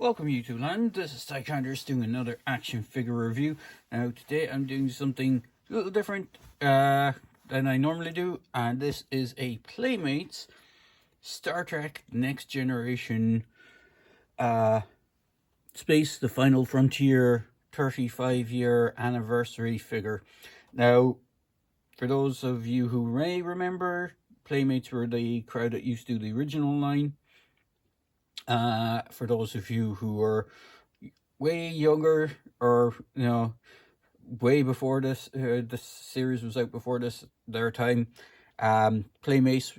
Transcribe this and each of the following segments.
Welcome YouTube land, this is Tycondrius doing another action figure review. Now today I'm doing something a little different than I normally do, and this is a Playmates Star Trek Next Generation Space the Final Frontier 35-year anniversary figure. Now for those of you who may remember, Playmates were the crowd that used to do the original line. For those of you who are way younger, or way before this, this series was out before their time, Playmates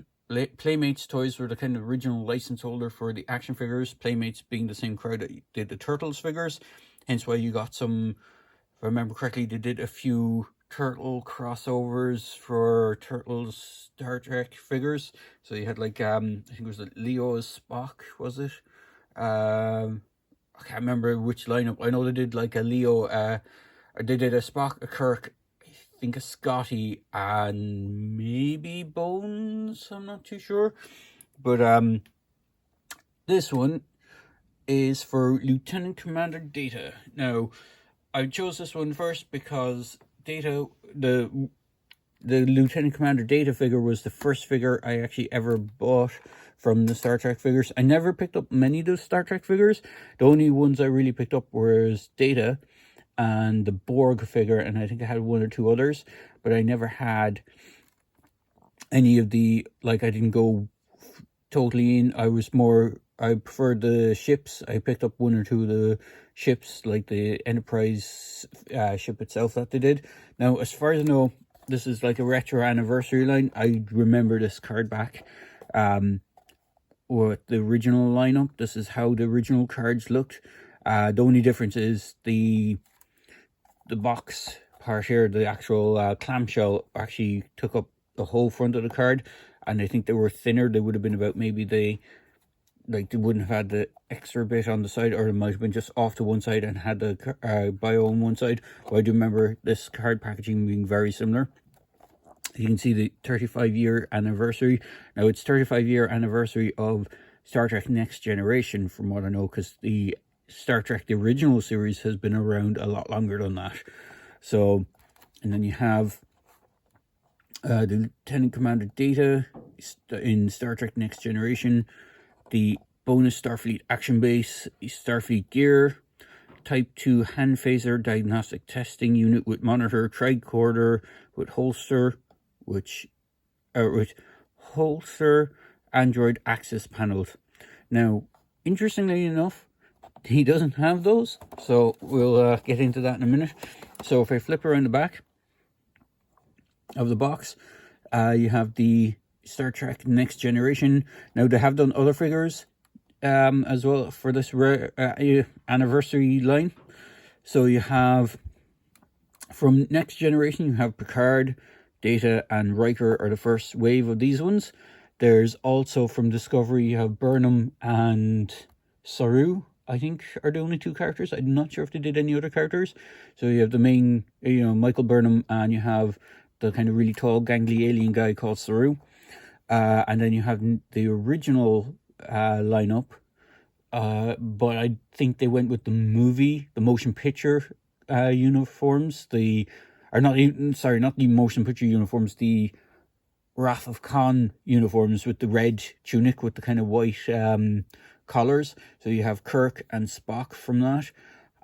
toys were the kind of original license holder for the action figures. Playmates being the same crowd that did the Turtles figures, hence why you got some, if I remember correctly, they did a few Turtle crossovers for Turtles Star Trek figures. So you had like I think it was Leo as Spock, was it? I can't remember which lineup. I know they did like a Leo, or they did a Spock, a Kirk, I think a Scotty, and maybe Bones, I'm not too sure. But this one is for Lieutenant Commander Data. Now I chose this one first because Data, the Lieutenant Commander Data figure was the first figure I actually ever bought from the Star Trek figures. I never picked up many of the Star Trek figures. The only ones I really picked up was Data and the Borg figure, and I think I had one or two others, but I never had any of the, like, I didn't go totally in. I preferred the ships. I picked up one or two of the ships, like the Enterprise ship itself that they did. Now, as far as I know, this is like a retro anniversary line. I remember this card back with the original lineup. This is how the original cards looked. The only difference is the box part here, the actual clamshell, actually took up the whole front of the card, and I think they were thinner. They would have been about, maybe they wouldn't have had the extra bit on the side, or it might have been just off to one side and had the bio on one side. But I do remember this card packaging being very similar. You can see the 35-year anniversary. Now it's 35-year anniversary of Star Trek Next Generation, from what I know, because the Star Trek, the original series, has been around a lot longer than that. So, and then you have the Lieutenant Commander Data in Star Trek Next Generation, the bonus Starfleet Action Base, Starfleet Gear, Type 2 hand phaser diagnostic testing unit with monitor, tricorder, with holster, with holster, Android access panels. Now, interestingly enough, he doesn't have those, so we'll get into that in a minute. So if I flip around the back of the box, you have the Star Trek Next Generation. Now, they have done other figures as well for this anniversary line. So you have, from Next Generation, you have Picard, Data, and Riker are the first wave of these ones. There's also, from Discovery, you have Burnham and Saru, I think, are the only two characters. I'm not sure if they did any other characters. So you have the main, Michael Burnham, and you have the kind of really tall, gangly alien guy called Saru. And then you have the original lineup, but I think they went with the motion picture uniforms. Not the motion picture uniforms, the Wrath of Khan uniforms with the red tunic with the kind of white collars. So you have Kirk and Spock from that.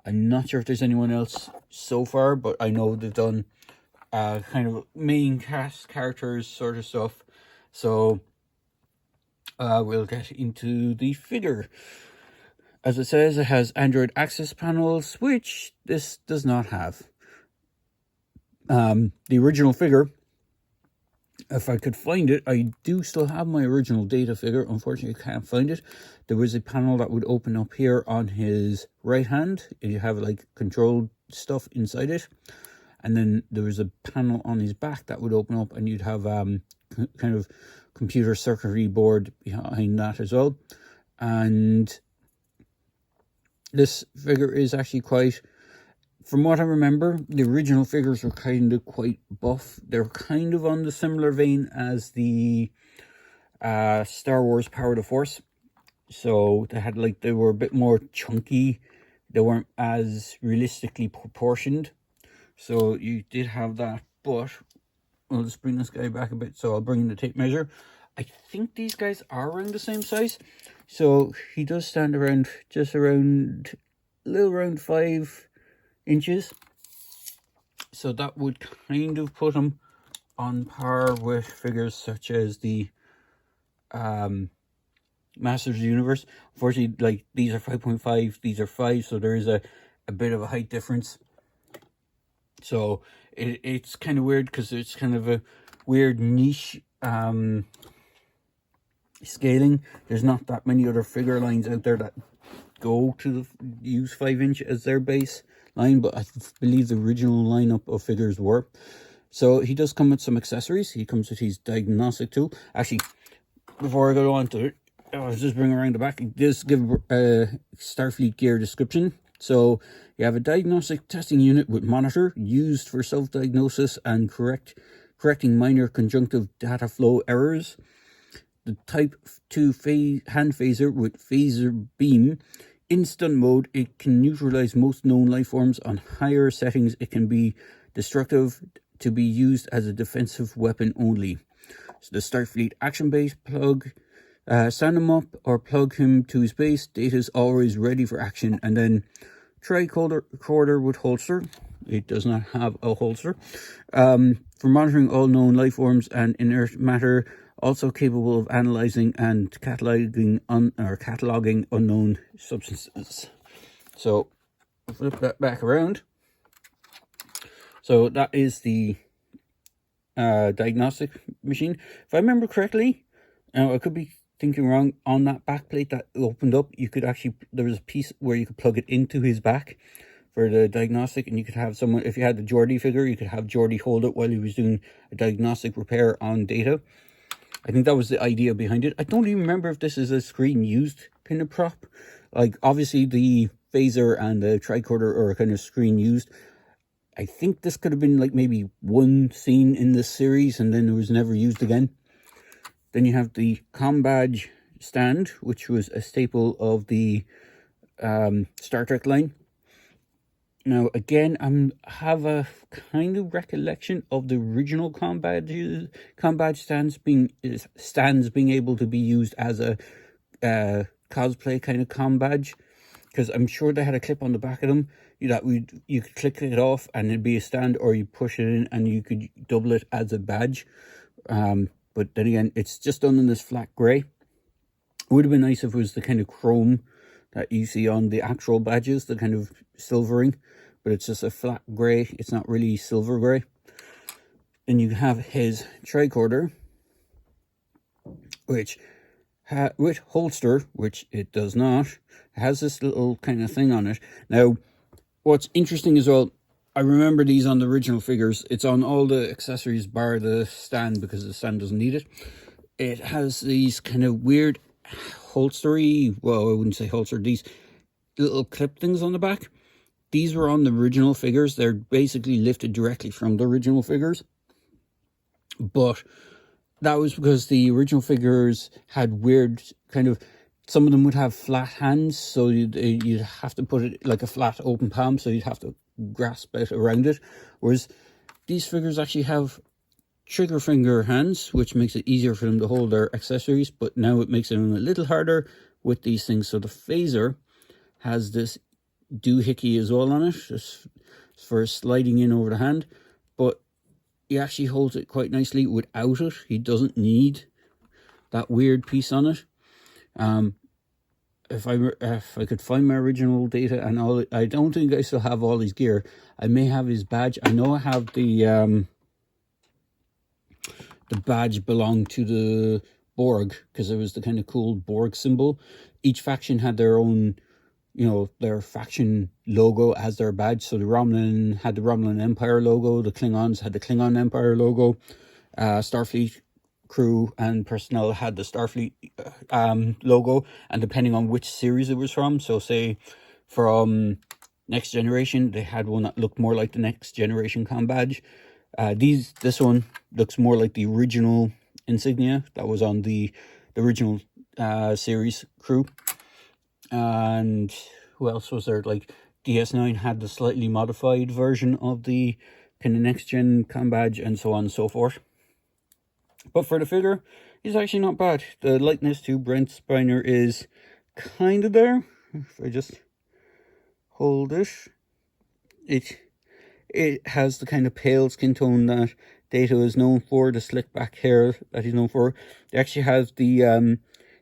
I'm not sure if there's anyone else so far, but I know they've done kind of main cast characters sort of stuff. So we'll get into the figure. As it says, it has Android access panels, which this does not have. The original figure, if I could find it, I do still have my original Data figure. Unfortunately, I can't find it. There was a panel that would open up here on his right hand. You have like control stuff inside it. And then there was a panel on his back that would open up, and you'd have kind of computer circuitry board behind that as well. And this figure is actually quite, from what I remember, the original figures were kind of quite buff. They're kind of on the similar vein as the Star Wars Power of the Force. So they were a bit more chunky. They weren't as realistically proportioned. So you did have that, but I'll just bring this guy back a bit. So I'll bring in the tape measure. I think these guys are around the same size. So he does stand around, a little around 5 inches. So that would kind of put him on par with figures such as the Masters of the Universe. Unfortunately, like, these are 5.5, these are 5, so there is a bit of a height difference. So it's kind of weird, because it's kind of a weird niche scaling. There's not that many other figure lines out there that go to use 5-inch as their base line, but I believe the original lineup of figures were. So he does come with some accessories. He comes with his diagnostic tool. Actually, before I go on to it, I'll just bring around the back. Just give a Starfleet gear description. So you have a diagnostic testing unit with monitor used for self-diagnosis and correcting minor conjunctive data flow errors. The Type 2 hand phaser with phaser beam. In stun mode, it can neutralize most known life forms. On higher settings, it can be destructive, to be used as a defensive weapon only. So the Starfleet action base plug. Stand him up or plug him to his base. Data is always ready for action. And then tricorder with holster. It does not have a holster. For monitoring all known life forms and inert matter. Also capable of analyzing and cataloging unknown substances. So flip that back around. So that is the diagnostic machine. If I remember correctly, now I could be thinking wrong, on that back plate that opened up, you could actually, there was a piece where you could plug it into his back for the diagnostic, and you could have someone, if you had the Geordi figure, you could have Geordi hold it while he was doing a diagnostic repair on Data. I think that was the idea behind it. I don't even remember if this is a screen used kind of prop. Like, obviously the phaser and the tricorder are kind of screen used. I think this could have been like maybe one scene in this series and then it was never used again. Then you have the comm badge stand, which was a staple of the Star Trek line. Now, again, I have a kind of recollection of the original comm badge stands being able to be used as a cosplay kind of comm badge, because I'm sure they had a clip on the back of them that you could click it off and it'd be a stand, or you push it in and you could double it as a badge. But then again, it's just done in this flat grey. It would have been nice if it was the kind of chrome that you see on the actual badges, the kind of silvering, but it's just a flat grey. It's not really silver grey. Then you have his tricorder, which with holster, which it does not, has this little kind of thing on it. Now, what's interesting as well, I remember these on the original figures. It's on all the accessories bar the stand, because the stand doesn't need it. It has these kind of weird holstery, well, I wouldn't say holster, these little clip things on the back. These were on the original figures. They're basically lifted directly from the original figures. But that was because the original figures had weird kind of, some of them would have flat hands, so you'd have to put it like a flat open palm, so you'd have to grasp it around it. Whereas these figures actually have trigger finger hands, which makes it easier for them to hold their accessories, but now it makes it a little harder with these things. So the phaser has this doohickey as well on it, just for sliding in over the hand, but he actually holds it quite nicely without it. He doesn't need that weird piece on it. If I could find my original Data and all, I don't think I still have all his gear. I may have his badge. I know I have the badge belonged to the Borg, because it was the kind of cool Borg symbol. Each faction had their own, you know, their faction logo as their badge. So the Romulan had the Romulan Empire logo, the Klingons had the Klingon Empire logo, Starfleet crew and personnel had the Starfleet logo, and depending on which series it was from, so say from Next Generation, they had one that looked more like the Next Generation comm badge. This one looks more like the original insignia that was on the original series crew. And who else was there? Like DS9 had the slightly modified version of the kind of next gen cam badge and so on and so forth. But for the figure, he's actually not bad. The likeness to Brent Spiner is kind of there. If I just hold it has the kind of pale skin tone that Data is known for, the slick back hair that he's known for. They actually have the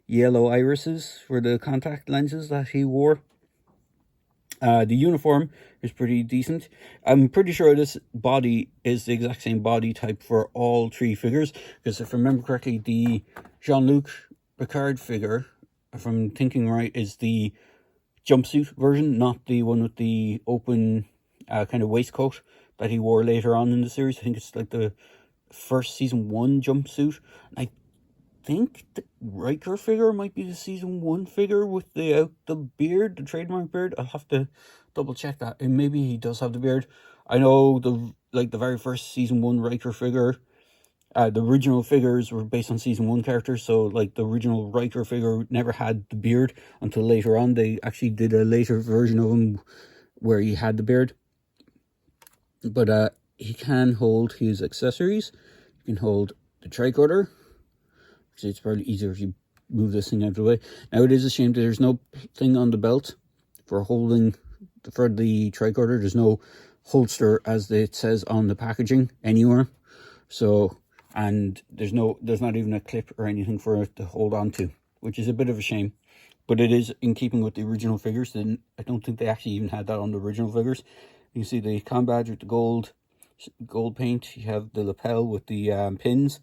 yellow irises for the contact lenses that he wore. The uniform is pretty decent. I'm pretty sure this body is the exact same body type for all three figures, because if I remember correctly, the Jean-Luc Picard figure, if I'm thinking right, is the jumpsuit version, not the one with the open kind of waistcoat that he wore later on in the series. I think it's like the first season 1 jumpsuit. I think the Riker figure might be the season 1 figure with the beard, the trademark beard. I'll have to double check that, and maybe he does have the beard. I know the very first season 1 Riker figure, the original figures were based on season 1 characters, so like the original Riker figure never had the beard until later on. They actually did a later version of him where he had the beard. But he can hold his accessories. You can hold the tricorder. Actually, it's probably easier if you move this thing out of the way. Now, it is a shame that there's no thing on the belt for holding for the tricorder. There's no holster as it says on the packaging anywhere. So, and there's not even a clip or anything for it to hold on to, which is a bit of a shame. But it is in keeping with the original figures. I don't think they actually even had that on the original figures. You can see the com badge with the gold paint. You have the lapel with the pins.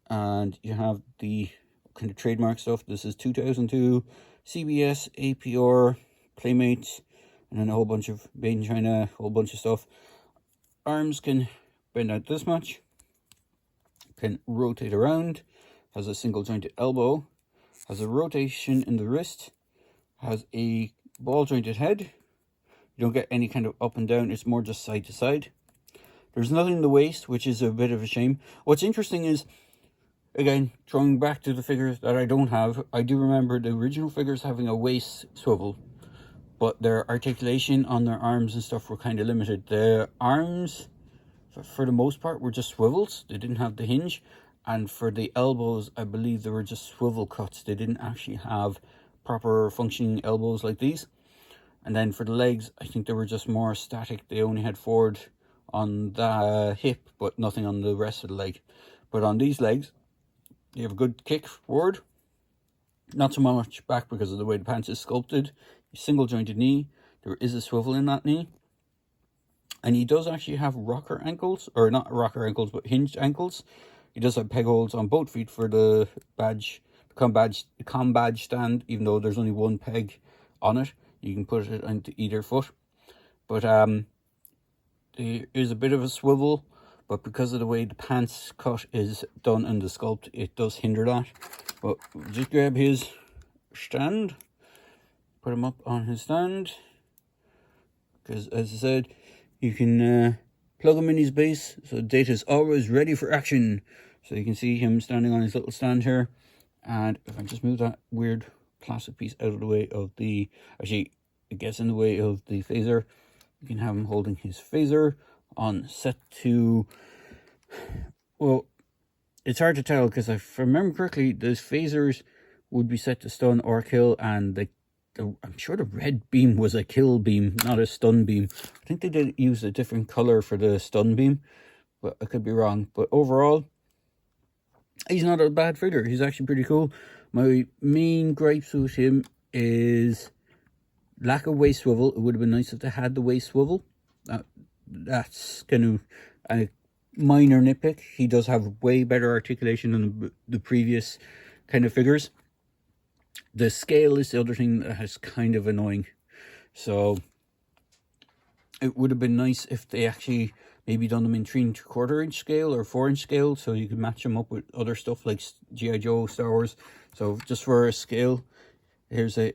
And you have the kind of trademark stuff. This is 2002, CBS, APR, Playmates, and then a whole bunch of made in China, a whole bunch of stuff. Arms can bend out this much. Can rotate around. Has a single jointed elbow. Has a rotation in the wrist. Has a ball jointed head. You don't get any kind of up and down. It's more just side to side. There's nothing in the waist, which is a bit of a shame. What's interesting is, again, throwing back to the figures that I don't have, I do remember the original figures having a waist swivel, but their articulation on their arms and stuff were kind of limited. The arms, for the most part, were just swivels. They didn't have the hinge. And for the elbows, I believe they were just swivel cuts. They didn't actually have proper functioning elbows like these. And then for the legs, I think they were just more static. They only had forward on the hip, but nothing on the rest of the leg. But on these legs, you have a good kick forward. Not so much back because of the way the pants is sculpted. Single jointed knee. There is a swivel in that knee. And he does actually have rocker ankles, or not rocker ankles, but hinged ankles. He does have peg holes on both feet for the badge, com badge stand, even though there's only one peg on it. You can put it onto either foot. But there is a bit of a swivel, but because of the way the pants cut is done in the sculpt, it does hinder that. But just grab his stand, put him up on his stand, because as I said, you can plug him in his base, so Data's always ready for action. So you can see him standing on his little stand here. And if I just move that weird plastic piece out of the way of the, actually it gets in the way of the phaser, you can have him holding his phaser on set to, well, it's hard to tell because if I remember correctly, those phasers would be set to stun or kill, and I'm sure the red beam was a kill beam, not a stun beam. I think they did use a different color for the stun beam, but I could be wrong. But overall, he's not a bad figure. He's actually pretty cool. My main gripes with him is lack of waist swivel. It would have been nice if they had the waist swivel. That's kind of a minor nitpick. He does have way better articulation than the previous kind of figures. The scale is the other thing that is kind of annoying. So it would have been nice if they actually maybe done them in 3 3/4 inch scale or 4-inch scale, so you could match them up with other stuff like G.I. Joe, Star Wars. So just for a scale, here's a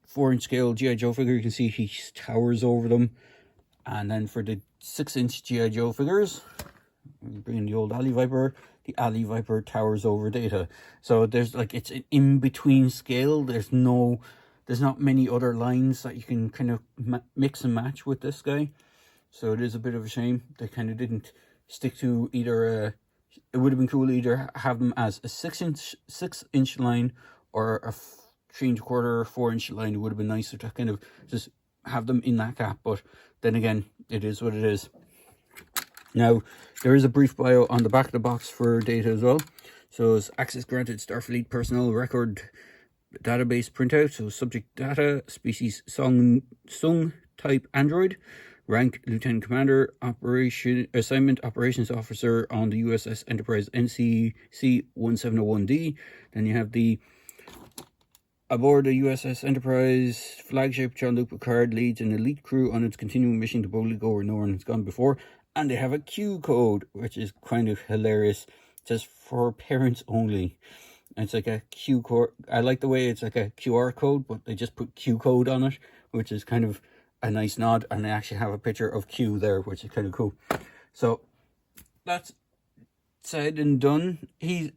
4-inch scale G.I. Joe figure. You can see he towers over them. And then for the 6-inch G.I. Joe figures, bringing the old Alley Viper, the Alley Viper towers over Data. So there's like, it's an in-between scale. There's not many other lines that you can kind of mix and match with this guy. So it is a bit of a shame they kind of didn't stick to either it would have been cool to either have them as a 6-inch line or a 3 1/4 4-inch line. It would have been nicer to kind of just have them in that gap, but then again, it is what it is. Now, there is a brief bio on the back of the box for Data as well. So it's access granted Starfleet personnel record database printout. So subject data, species Sung type android, rank lieutenant commander, assignment operations officer on the USS Enterprise NCC 1701D. Then you have the aboard the USS Enterprise flagship, Jean-Luc Picard leads an elite crew on its continuing mission to boldly go where no one has gone before. And they have a Q code, which is kind of hilarious. It says for parents only. And it's like a Q code. I like the way it's like a QR code, but they just put Q code on it, which is kind of a nice nod. And they actually have a picture of Q there, which is kind of cool. So that's said and done.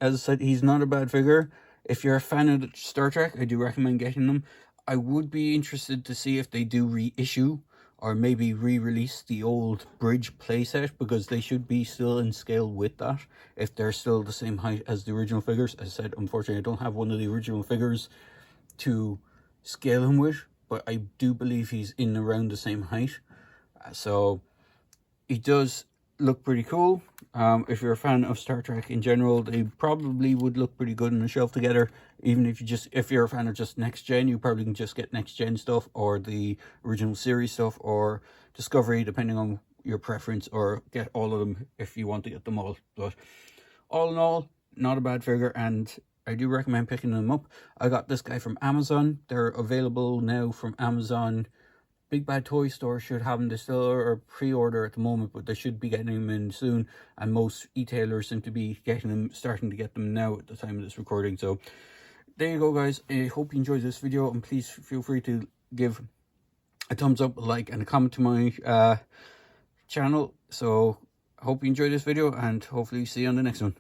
As I said, he's not a bad figure. If you're a fan of Star Trek, I do recommend getting them. I would be interested to see if they do reissue or maybe re-release the old bridge playset, because they should be still in scale with that, if they're still the same height as the original figures. As I said, unfortunately, I don't have one of the original figures to scale him with, but I do believe he's in around the same height. So he does look pretty cool. If you're a fan of Star Trek in general, they probably would look pretty good on the shelf together. Even if you're a fan of just Next Gen, you probably can just get Next Gen stuff or the original series stuff or Discovery, depending on your preference, or get all of them if you want to get them all. But all in all, not a bad figure, and I do recommend picking them up. I got this guy from Amazon. They're available now from Amazon. Big Bad Toy Store should have them. They still are pre-order at the moment, but they should be getting them in soon. And most e-tailers seem to be starting to get them now at the time of this recording. So there you go, guys. I hope you enjoyed this video, and please feel free to give a thumbs up, a like, and a comment to my channel. So I hope you enjoyed this video, and hopefully see you on the next one.